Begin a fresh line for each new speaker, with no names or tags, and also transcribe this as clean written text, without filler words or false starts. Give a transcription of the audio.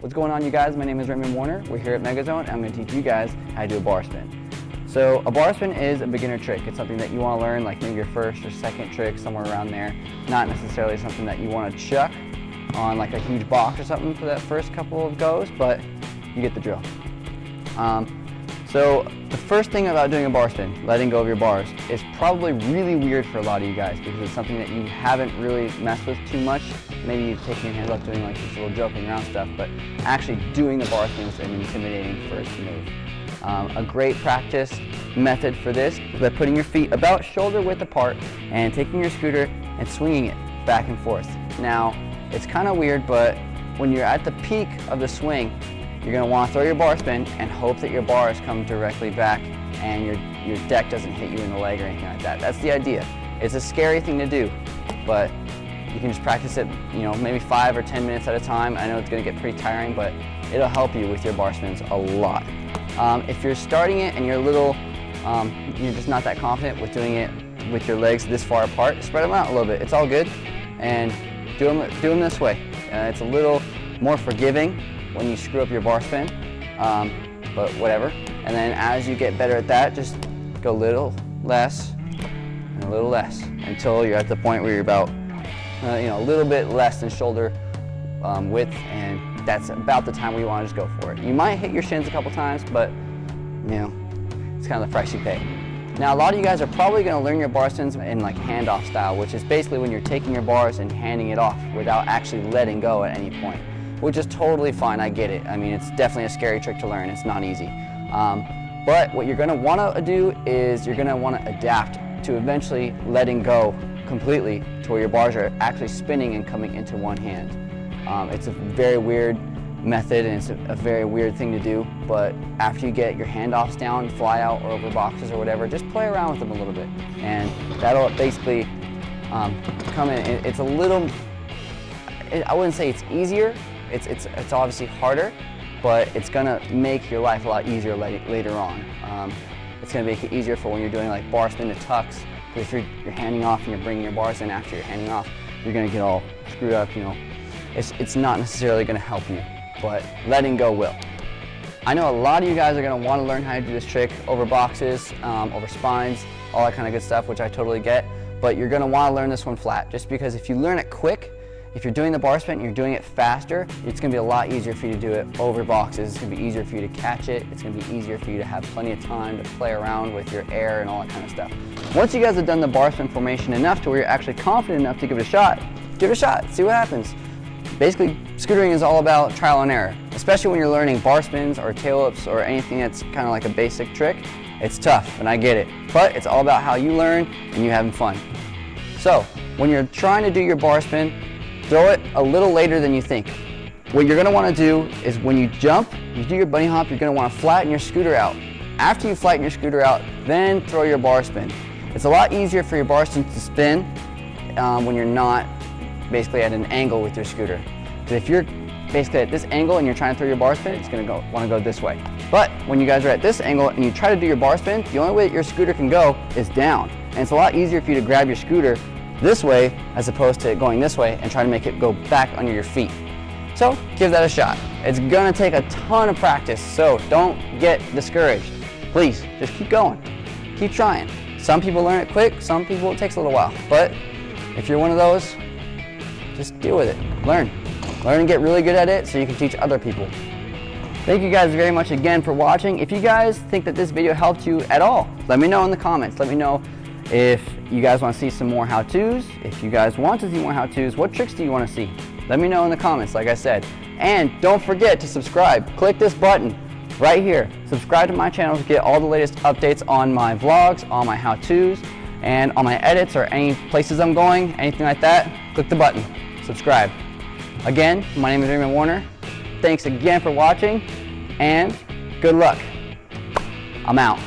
What's going on, you guys? My name is Raymond Warner. We're here at MegaZone, and I'm going to teach you guys how to do a bar spin. So a bar spin is a beginner trick. It's something that you want to learn, like maybe your first or second trick, somewhere around there. Not necessarily something that you want to chuck on like a huge box or something for that first couple of goes, but you get the drill. So the first thing about doing a bar spin, letting go of your bars, is probably really weird for a lot of you guys because it's something that you haven't really messed with too much. Maybe you've taken your hands off doing like this little joking around stuff, but actually doing the bar spin is an intimidating first move. A great practice method for this is by putting your feet about shoulder width apart and taking your scooter and swinging it back and forth. Now, it's kind of weird, but when you're at the peak of the swing, you're going to want to throw your bar spin and hope that your bars come directly back and your deck doesn't hit you in the leg or anything like that. That's the idea. It's a scary thing to do, but you can just practice it, maybe 5 or 10 minutes at a time. I know it's going to get pretty tiring, but it'll help you with your bar spins a lot. If you're starting it and you're just not that confident with doing it with your legs this far apart, spread them out a little bit. It's all good, and do them this way. It's a little more forgiving when you screw up your bar spin, but whatever. And then as you get better at that, just go a little less and a little less until you're at the point where you're about, a little bit less than shoulder width, and that's about the time where you want to just go for it. You might hit your shins a couple times, but it's kind of the price you pay. Now, a lot of you guys are probably going to learn your bar spins in like handoff style, which is basically when you're taking your bars and handing it off without actually letting go at any point, which is totally fine. I get it. I mean, it's definitely a scary trick to learn. It's not easy. But what you're going to want to do is you're going to want to adapt to eventually letting go completely to where your bars are actually spinning and coming into one hand. It's a very weird method, and it's a very weird thing to do, but after you get your handoffs down, fly out or over boxes or whatever, just play around with them a little bit, and that'll basically come in. It's a little, I wouldn't say it's easier, it's obviously harder, but it's gonna make your life a lot easier later on. It's gonna make it easier for when you're doing like bar spin to tucks, because if you're handing off and you're bringing your bars in after you're handing off, you're gonna get all screwed up, It's not necessarily gonna help you, but letting go will. I know a lot of you guys are gonna wanna learn how to do this trick over boxes, over spines, all that kind of good stuff, which I totally get, but you're gonna wanna learn this one flat, just because if you learn it quick, if you're doing the bar spin and you're doing it faster, it's gonna be a lot easier for you to do it over boxes. It's gonna be easier for you to catch it. It's gonna be easier for you to have plenty of time to play around with your air and all that kind of stuff. Once you guys have done the bar spin formation enough to where you're actually confident enough to give it a shot, see what happens. Basically, scootering is all about trial and error, especially when you're learning bar spins or tail whips or anything that's kind of like a basic trick. It's tough, and I get it, but it's all about how you learn and you having fun. So, when you're trying to do your bar spin, throw it a little later than you think. What you're going to want to do is when you jump, you do your bunny hop, you're going to want to flatten your scooter out. After you flatten your scooter out, then throw your bar spin. It's a lot easier for your bar spin to spin when you're not basically at an angle with your scooter. Because if you're basically at this angle and you're trying to throw your bar spin, it's going to want to go this way. But when you guys are at this angle and you try to do your bar spin, the only way that your scooter can go is down. And it's a lot easier for you to grab your scooter this way as opposed to going this way and try to make it go back under your feet. So give that a shot. It's going to take a ton of practice, so don't get discouraged. Please, just keep going. Keep trying. Some people learn it quick, some people it takes a little while. But if you're one of those, just deal with it. Learn and get really good at it so you can teach other people. Thank you guys very much again for watching. If you guys think that this video helped you at all, let me know in the comments. Let me know if you guys want to see some more how-tos. If you guys want to see more how-tos, what tricks do you want to see? Let me know in the comments, like I said. And don't forget to subscribe. Click this button right here. Subscribe to my channel to get all the latest updates on my vlogs, on my how-tos, and on my edits or any places I'm going, anything like that. Click the button. Subscribe. Again, my name is Raymond Warner. Thanks again for watching, and good luck. I'm out.